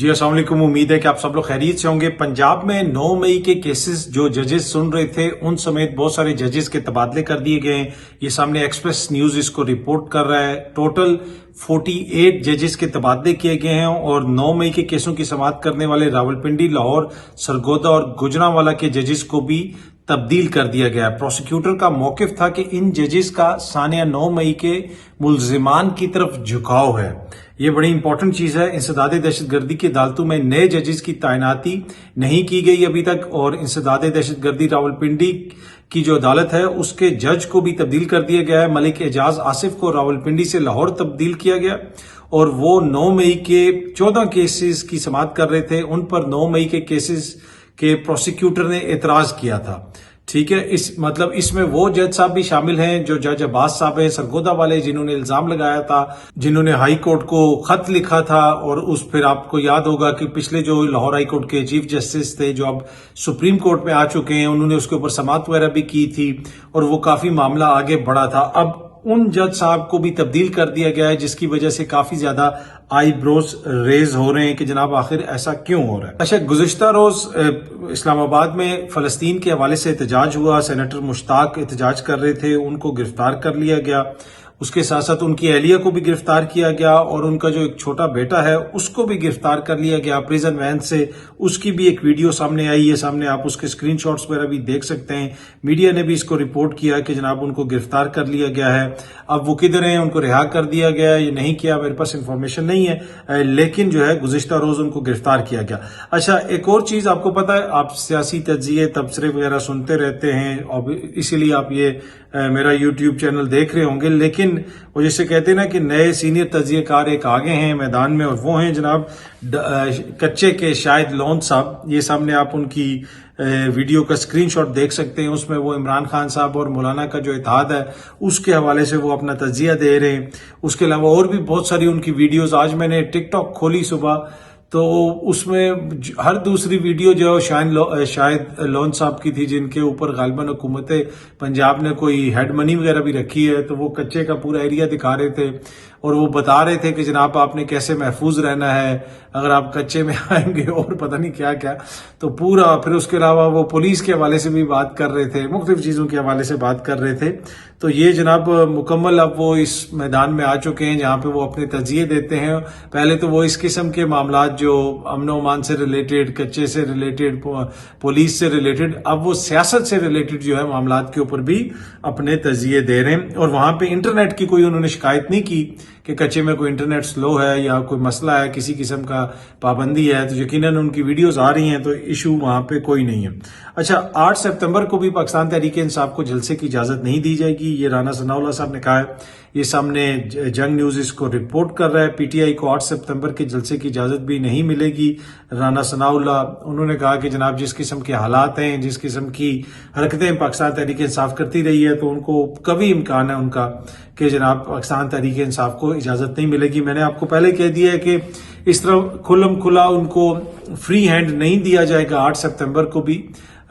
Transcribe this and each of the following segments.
جی السلام علیکم، امید ہے کہ آپ سب لوگ خیریت سے ہوں گے۔ پنجاب میں 9 مئی کے کیسز جو ججز سن رہے تھے ان سمیت بہت سارے ججز کے تبادلے کر دیے گئے ہیں۔ یہ سامنے ایکسپریس نیوز اس کو رپورٹ کر رہا ہے۔ ٹوٹل 48 ججز کے تبادلے کیے گئے ہیں اور 9 مئی کے کیسوں کی سماعت کرنے والے راولپنڈی، لاہور، سرگودا اور گوجرانوالا کے ججز کو بھی تبدیل کر دیا گیا ہے۔ پروسیکیوٹر کا موقف تھا کہ ان ججز کا سانیہ 9 مئی کے ملزمان کی طرف جھکاؤ ہے۔ یہ بڑی امپورٹنٹ چیز ہے۔ انسداد دہشت گردی کی عدالتوں میں نئے ججز کی تعیناتی نہیں کی گئی ابھی تک، اور انسداد دہشت گردی راولپنڈی کی جو عدالت ہے اس کے جج کو بھی تبدیل کر دیا گیا ہے۔ ملک اعجاز آصف کو راولپنڈی سے لاہور تبدیل کیا گیا اور وہ 9 مئی کے 14 کیسز کی سماعت کر رہے تھے۔ ان پر 9 مئی کے کیسز کے پروسیکیوٹر نے اعتراض کیا تھا۔ ٹھیک ہے، اس میں وہ جج صاحب بھی شامل ہیں جو جج عباس صاحب ہیں سرگودا والے، جنہوں نے الزام لگایا تھا، جنہوں نے ہائی کورٹ کو خط لکھا تھا، اور پھر آپ کو یاد ہوگا کہ پچھلے جو لاہور ہائی کورٹ کے چیف جسٹس تھے جو اب سپریم کورٹ میں آ چکے ہیں، انہوں نے اس کے اوپر سماعت وغیرہ بھی کی تھی اور وہ کافی معاملہ آگے بڑھا تھا۔ اب ان جج صاحب کو بھی تبدیل کر دیا گیا ہے، جس کی وجہ سے کافی زیادہ آئی بروز ریز ہو رہے ہیں کہ جناب آخر ایسا کیوں ہو رہا ہے۔ اچھا، گزشتہ روز اسلام آباد میں فلسطین کے حوالے سے احتجاج ہوا۔ سینیٹر مشتاق احتجاج کر رہے تھے، ان کو گرفتار کر لیا گیا۔ اس کے ساتھ ساتھ ان کی اہلیہ کو بھی گرفتار کیا گیا اور ان کا جو ایک چھوٹا بیٹا ہے اس کو بھی گرفتار کر لیا گیا پریزن وین سے۔ اس کی بھی ایک ویڈیو سامنے آئی ہے، سامنے آپ اس کے اسکرین شاٹس وغیرہ بھی دیکھ سکتے ہیں۔ میڈیا نے بھی اس کو رپورٹ کیا کہ جناب ان کو گرفتار کر لیا گیا ہے۔ اب وہ کدھر ہیں، ان کو رہا کر دیا گیا ہے یا نہیں کیا، میرے پاس انفارمیشن نہیں ہے، لیکن جو ہے گزشتہ روز ان کو گرفتار کیا گیا۔ اچھا، ایک اور چیز آپ کو پتا ہے، آپ سیاسی تجزیے تبصرے وغیرہ سنتے رہتے ہیں اور اسی لیے آپ یہ میرا یوٹیوب چینل دیکھ رہے ہوں گے، لیکن وہ جسے کہتے ہیں نا کہ نئے سینئر تجزیہ کار ایک آگے ہیں میدان میں، اور وہ ہیں جناب کچے کے شاہد لون صاحب۔ یہ سامنے آپ ان کی ویڈیو کا اسکرین شاٹ دیکھ سکتے ہیں۔ اس میں وہ عمران خان صاحب اور مولانا کا جو اتحاد ہے اس کے حوالے سے وہ اپنا تجزیہ دے رہے ہیں۔ اس کے علاوہ اور بھی بہت ساری ان کی ویڈیوز، آج میں نے ٹک ٹاک کھولی صبح تو اس میں ہر دوسری ویڈیو جو شاہد لون صاحب کی تھی، جن کے اوپر غالباً حکومت پنجاب نے کوئی ہیڈ منی وغیرہ بھی رکھی ہے، تو وہ کچے کا پورا ایریا دکھا رہے تھے اور وہ بتا رہے تھے کہ جناب آپ نے کیسے محفوظ رہنا ہے اگر آپ کچے میں آئیں گے، اور پتہ نہیں کیا کیا، تو پورا۔ پھر اس کے علاوہ وہ پولیس کے حوالے سے بھی بات کر رہے تھے، مختلف چیزوں کے حوالے سے بات کر رہے تھے۔ تو یہ جناب مکمل اب وہ اس میدان میں آ چکے ہیں جہاں پہ وہ اپنے تجزیے دیتے ہیں۔ پہلے تو وہ اس قسم کے معاملات جو امن و امان سے ریلیٹڈ، کچے سے ریلیٹڈ، پولیس سے ریلیٹڈ، اب وہ سیاست سے ریلیٹڈ جو ہے معاملات کے اوپر بھی اپنے تجزیے دے رہے ہیں۔ اور وہاں پہ انٹرنیٹ کی کوئی انہوں نے شکایت نہیں کی کہ کچے میں کوئی انٹرنیٹ سلو ہے یا کوئی مسئلہ ہے، کسی قسم کا پابندی ہے، تو یقیناً ان کی ویڈیوز آ رہی ہیں تو ایشو وہاں پہ کوئی نہیں ہے۔ اچھا، 8 سپتمبر کو بھی پاکستان تحریک انصاف کو جلسے کی اجازت نہیں دی جائے گی، یہ رانا ثناء اللہ صاحب نے کہا ہے۔ یہ سامنے جنگ نیوز اس کو رپورٹ کر رہا ہے۔ پی ٹی آئی کو 8 سپتمبر کے جلسے کی اجازت بھی نہیں ملے گی۔ رانا ثناء اللہ انہوں نے کہا کہ جناب جس قسم کے حالات ہیں، جس قسم کی حرکتیں پاکستان تحریک انصاف کرتی رہی ہے، تو ان کو کبھی امکان ہے ان کا کہ جناب پاکستان تحریک انصاف کو اجازت نہیں ملے گی۔ میں نے آپ کو پہلے کہہ دیا ہے کہ اس طرح کھلم کھلا ان کو فری ہینڈ نہیں دیا جائے گا۔ 8 سپتمبر کو بھی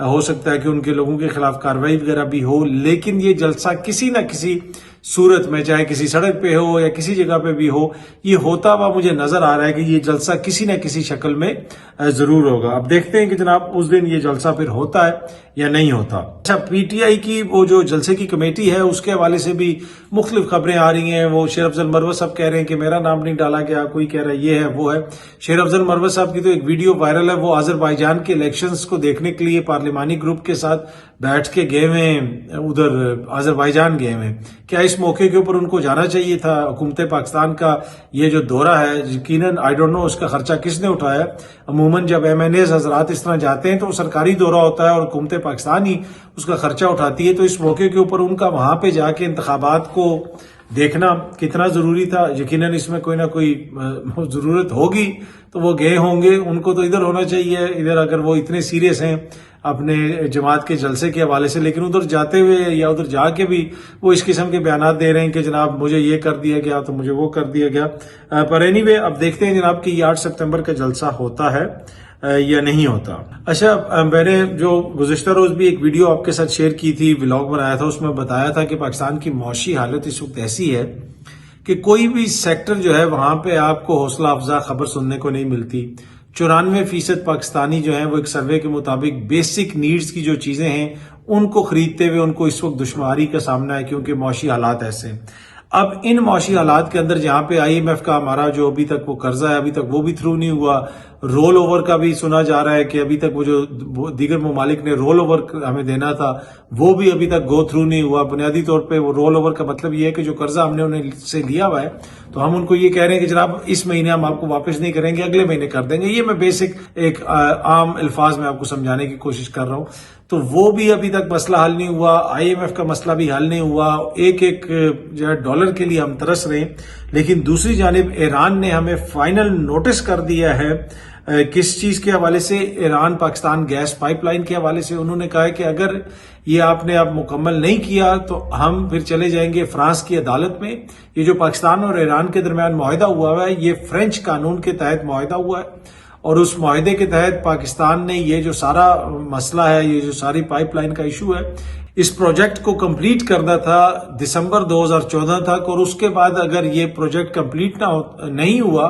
ہو سکتا ہے کہ ان کے لوگوں کے خلاف کارروائی وغیرہ بھی ہو، لیکن یہ جلسہ کسی نہ کسی صورت میں، چاہے کسی سڑک پہ ہو یا کسی جگہ پہ بھی ہو، یہ ہوتا ہوا مجھے نظر آ رہا ہے کہ یہ جلسہ کسی نہ کسی شکل میں ضرور ہوگا۔ اب دیکھتے ہیں کہ جناب اس دن یہ جلسہ پھر ہوتا ہے یا نہیں ہوتا۔ اچھا، پی ٹی آئی کی وہ جو جلسے کی کمیٹی ہے اس کے حوالے سے بھی مختلف خبریں آ رہی ہیں۔ وہ شیر افضل مروت صاحب کہہ رہے ہیں کہ میرا نام نہیں ڈالا گیا، کوئی کہہ رہا ہے یہ ہے وہ ہے۔ شیر افضل مروت صاحب کی تو ایک ویڈیو وائرل ہے، وہ آذربائیجان کے الیکشنز کو دیکھنے کے لیے پارلیمانی گروپ کے ساتھ بیٹھ کے گئے ہوئے ہیں، ادھر آذربائیجان گئے ہوئے ہیں۔ کیا اس موقع کے اوپر ان کو جانا چاہیے تھا؟ حکومت پاکستان کا یہ جو دورہ ہے، یقیناً آئی ڈونٹ نو اس کا خرچہ کس نے اٹھایا۔ عموماً جب ایم این ایز حضرات اس طرح جاتے ہیں تو وہ سرکاری دورہ ہوتا ہے اور حکومت پاکستان ہی اس کا خرچہ اٹھاتی ہے، تو اس موقع کے اوپر ان کا وہاں پہ جا کے انتخابات کو دیکھنا کتنا ضروری تھا؟ یقیناً اس میں کوئی نہ کوئی ضرورت ہوگی تو وہ گئے ہوں گے۔ ان کو تو ادھر ہونا چاہیے، ادھر اگر وہ اتنے سیریس ہیں اپنے جماعت کے جلسے کے حوالے سے، لیکن ادھر جاتے ہوئے یا ادھر جا کے بھی وہ اس قسم کے بیانات دے رہے ہیں کہ جناب مجھے یہ کر دیا گیا تو مجھے وہ کر دیا گیا۔ پر اینی وے اب دیکھتے ہیں جناب کہ یہ 8 سپتمبر کا جلسہ ہوتا ہے یا نہیں ہوتا۔ اچھا، میں نے جو گزشتہ روز بھی ایک ویڈیو آپ کے ساتھ شیئر کی تھی، ولاگ بنایا تھا، اس میں بتایا تھا کہ پاکستان کی معاشی حالت اس وقت ایسی ہے کہ کوئی بھی سیکٹر جو ہے وہاں پہ آپ کو حوصلہ افزا خبر سننے کو نہیں ملتی۔ 94% पाकिस्तानी जो हैं वो एक सर्वे के मुताबिक बेसिक नीड्स की जो चीजें हैं उनको खरीदते हुए उनको इस वक्त दुश्वारी का सामना है, क्योंकि मौशी हालात ऐसे हैं। अब इन मौशी हालात के अंदर जहां पे IMF का हमारा जो अभी तक वो कर्जा है अभी तक वो भी थ्रू नहीं हुआ, रोल ओवर का भी सुना जा रहा है कि अभी तक वो जो दीगर ममालिक ने रोल ओवर हमें देना था वो भी अभी तक गो थ्रू नहीं हुआ। बुनियादी तौर पे वो रोल ओवर का मतलब ये है कि जो कर्जा हमने उन्हें से लिया हुआ है तो हम उनको ये कह रहे हैं कि जनाब इस महीने हम आपको वापस नहीं करेंगे, अगले महीने कर देंगे। ये मैं बेसिक एक आम अल्फाज में आपको समझाने की कोशिश कर रहा हूं। तो वो भी अभी तक मसला हल नहीं हुआ, IMF का मसला भी हल नहीं हुआ। एक एक जो है डॉलर के लिए हम तरस रहे हैं। लेकिन दूसरी जानिब ईरान ने हमें फाइनल नोटिस कर दिया है। किस चीज के हवाले से? ईरान पाकिस्तान गैस पाइपलाइन के हवाले से। उन्होंने कहा है कि अगर ये आपने अब मुकम्मल नहीं किया तो हम फिर चले जाएंगे फ्रांस की अदालत में। ये जो पाकिस्तान और ईरान के दरमियान मुआहिदा हुआ है ये फ्रेंच कानून के तहत मुआहिदा हुआ है और उस मुआहिदे के तहत पाकिस्तान ने ये जो सारा मसला है, ये जो सारी पाइपलाइन का इशू है, इस प्रोजेक्ट को कंप्लीट करना था दिसंबर 2014 तक। और उसके बाद अगर ये प्रोजेक्ट कंप्लीट नहीं हुआ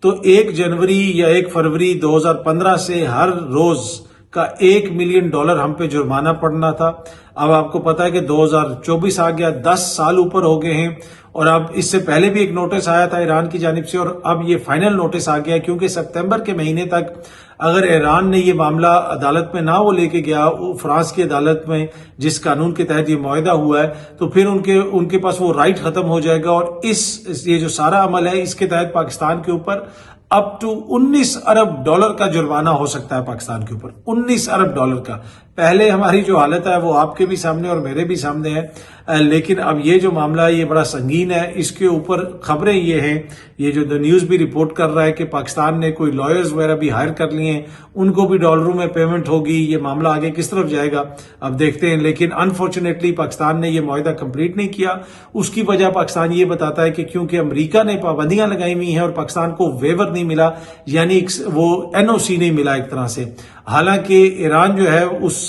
तो 1 जनवरी या 1 फरवरी 2015 से हर रोज का $1 मिलियन हम पे जुर्माना पड़ना था। अब आपको पता है कि 2024 आ गया, 10 साल ऊपर हो गए हैं और अब इससे पहले भी एक नोटिस आया था ईरान की जानिब से और अब ये फाइनल नोटिस आ गया, क्योंकि सितंबर के महीने तक अगर ईरान ने ये मामला अदालत में ना वो लेके गया फ्रांस की अदालत में जिस कानून के तहत ये मुआहिदा हुआ है, तो फिर उनके पास वो राइट खत्म हो जाएगा और ये जो सारा अमल है इसके तहत पाकिस्तान के ऊपर अप टू $19 अरब का जुर्माना हो सकता है। पाकिस्तान के ऊपर $19 अरब का। पहले हमारी जो हालत है वो आपके भी सामने और मेरे भी सामने है, लेकिन अब ये जो मामला है ये बड़ा संगीन है। इसके ऊपर खबरें ये हैं, ये जो द न्यूज भी रिपोर्ट कर रहा है कि पाकिस्तान ने कोई लॉयर्स वगैरह भी हायर कर लिए हैं, उनको भी डॉलरों में पेमेंट होगी। ये मामला आगे किस तरफ जाएगा अब देखते हैं। लेकिन अनफॉर्चुनेटली पाकिस्तान ने ये मुआहिदा कंप्लीट नहीं किया। उसकी वजह पाकिस्तान ये बताता है कि क्योंकि अमेरिका ने पाबंदियां लगाई हुई हैं और पाकिस्तान को वेवर नहीं मिला, यानी वो NOC नहीं मिला एक तरह से। हालांकि ईरान जो है उससे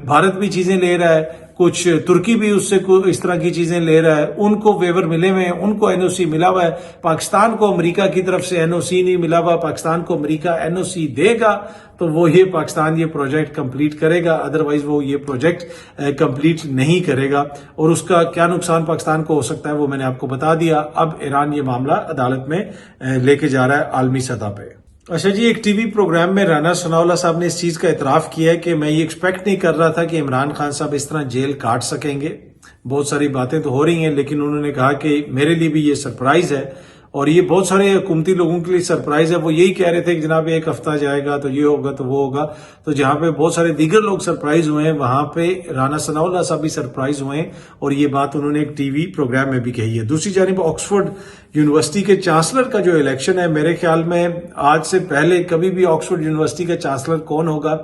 भारत भी चीजें ले रहा है, कुछ तुर्की भी उससे इस तरह की चीजें ले रहा है, उनको वेवर मिले हुए हैं, उनको NOC मिला हुआ है। पाकिस्तान को अमेरिका की तरफ से NOC नहीं मिला हुआ। पाकिस्तान को अमेरिका NOC देगा तो वो ये पाकिस्तान ये प्रोजेक्ट कंप्लीट करेगा, अदरवाइज वो ये प्रोजेक्ट कंप्लीट नहीं करेगा। और उसका क्या नुकसान पाकिस्तान को हो सकता है वो मैंने आपको बता दिया। अब ईरान ये मामला अदालत में लेके जा रहा है आलमी सतह पे। अच्छा जी, एक टीवी प्रोग्राम में राना सनाउल्लाह साहब ने इस चीज का इतराफ किया है कि मैं ये एक्सपेक्ट नहीं कर रहा था कि इमरान खान साहब इस तरह जेल काट सकेंगे। बहुत सारी बातें तो हो रही हैं, लेकिन उन्होंने कहा कि मेरे लिए भी ये सरप्राइज है और ये बहुत सारे हुकूमती लोगों के लिए सरप्राइज है। वो यही कह रहे थे कि जनाब एक हफ्ता जाएगा तो ये होगा तो वो होगा। तो जहां पे बहुत सारे दीगर लोग सरप्राइज हुए हैं वहां पे राना सनाउल्लाह साहब भी सरप्राइज हुए हैं और ये बात उन्होंने एक टीवी प्रोग्राम में भी कही है। दूसरी जानिब ऑक्सफोर्ड यूनिवर्सिटी के चांसलर का जो इलेक्शन है, मेरे ख्याल में आज से पहले कभी भी ऑक्सफोर्ड यूनिवर्सिटी का चांसलर कौन होगा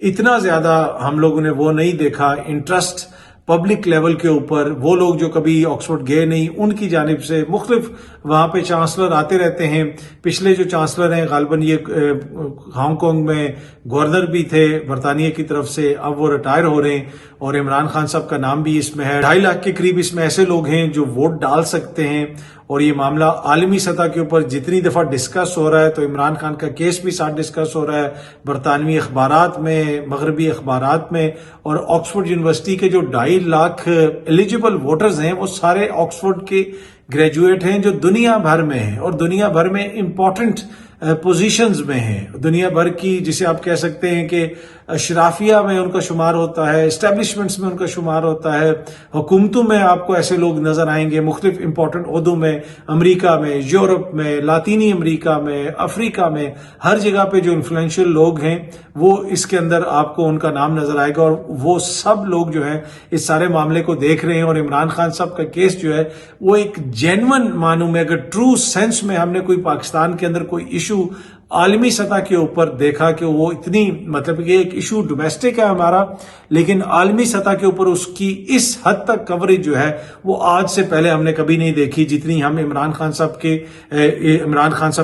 इतना ज्यादा हम लोगों ने वो नहीं देखा। इंटरेस्ट पब्लिक लेवल के ऊपर, वो लोग जो कभी ऑक्सफोर्ड गए नहीं उनकी जानिब से मुख्तलिफ वहां पे चांसलर आते रहते हैं। पिछले जो चांसलर हैं गालबन ये हांगकांग में गवर्नर भी थे बरतानिया की तरफ से, अब वो रिटायर हो रहे हैं और इमरान खान साहब का नाम भी इसमें है। 2.5 लाख के करीब इसमें ऐसे लोग हैं जो वोट डाल सकते हैं और ये मामला आलमी सतह के ऊपर जितनी दफा डिस्कस हो रहा है, तो इमरान खान का केस भी साथ डिस्कस हो रहा है बरतानवी अखबारात में, मगरबी अखबारात में। और ऑक्सफोर्ड यूनिवर्सिटी के जो 2.5 लाख एलिजिबल वोटर्स हैं वो सारे ऑक्सफोर्ड के ग्रेजुएट हैं जो दुनिया भर में हैं और दुनिया भर में इंपॉर्टेंट पोजीशंस में हैं। दुनिया भर की जिसे आप कह सकते हैं कि शराफिया में उनका शुमार होता है, एस्टेब्लिशमेंट्स में उनका शुमार होता है, हुकूमतों में आपको ऐसे लोग नजर आएंगे मुख्तलिफ इंपॉर्टेंट ओहदों में, अमेरिका में, यूरोप में, लातीनी अमेरिका में, अफ्रीका में, हर जगह पे जो इन्फ्लुएंशियल लोग हैं वो इसके अंदर आपको उनका नाम नजर आएगा। और वो सब लोग जो है इस सारे मामले को देख रहे हैं और इमरान खान साहब का केस जो है वो एक जेन्युइन मानूं में, अगर ट्रू सेंस में हमने कोई पाकिस्तान के अंदर कोई इशू आलमी सतह के ऊपर देखा कि वो इतनी मतलब कि एक इशू डोमेस्टिक है हमारा, लेकिन आलमी सतह के ऊपर उसकी इस हद तक कवरेज जो है वो आज से पहले हमने कभी नहीं देखी जितनी हम इमरान खान साहब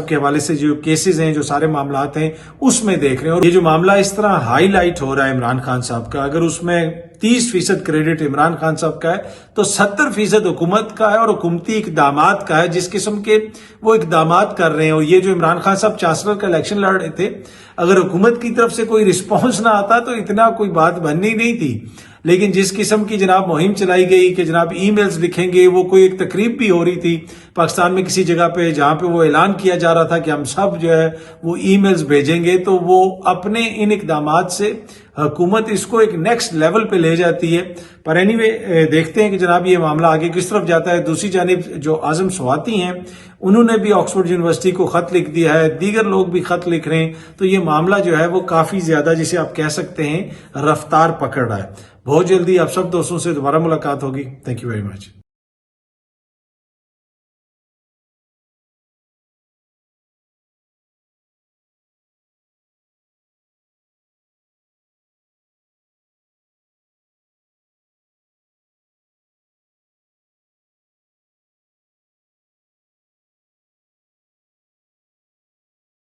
के हवाले से जो केसेस हैं, जो सारे मामलात हैं उसमें देख रहे हैं। और ये जो मामला इस तरह हाईलाइट हो रहा है इमरान खान साहब का, अगर उसमें 30% क्रेडिट इमरान खान साहब का है, तो 70% हुकूमत का है और हुकूमती इकदामात का है, जिस किस्म के वो इकदामात कर रहे हैं। और ये जो इमरान खान साहब चांसलर का इलेक्शन लड़ रहे थे, अगर हुकूमत की तरफ से कोई रिस्पॉन्स ना आता तो इतना कोई बात बननी नहीं थी। लेकिन जिस किस्म की जनाब मुहिम चलाई गई कि जनाब ईमेल्स लिखेंगे, वो कोई एक तकरीब भी हो रही थी पाकिस्तान में किसी जगह पे, जहां पे वो ऐलान किया जा रहा था कि हम सब जो है वो ईमेल्स भेजेंगे, तो वो अपने इन इकदामात से हुकूमत इसको एक नेक्स्ट लेवल पे ले जाती है। पर एनीवे देखते हैं कि जनाब ये मामला आगे किस तरफ जाता है। दूसरी जानिब जो आजम स्वाति हैं, उन्होंने भी ऑक्सफोर्ड यूनिवर्सिटी को खत लिख दिया है, दीगर लोग भी खत लिख रहे हैं, तो ये मामला जो है वो काफी ज्यादा, जिसे आप कह सकते हैं, रफ्तार पकड़ रहा है। बहुत जल्दी आप सब दोस्तों से दोबारा मुलाकात होगी। Thank you very much.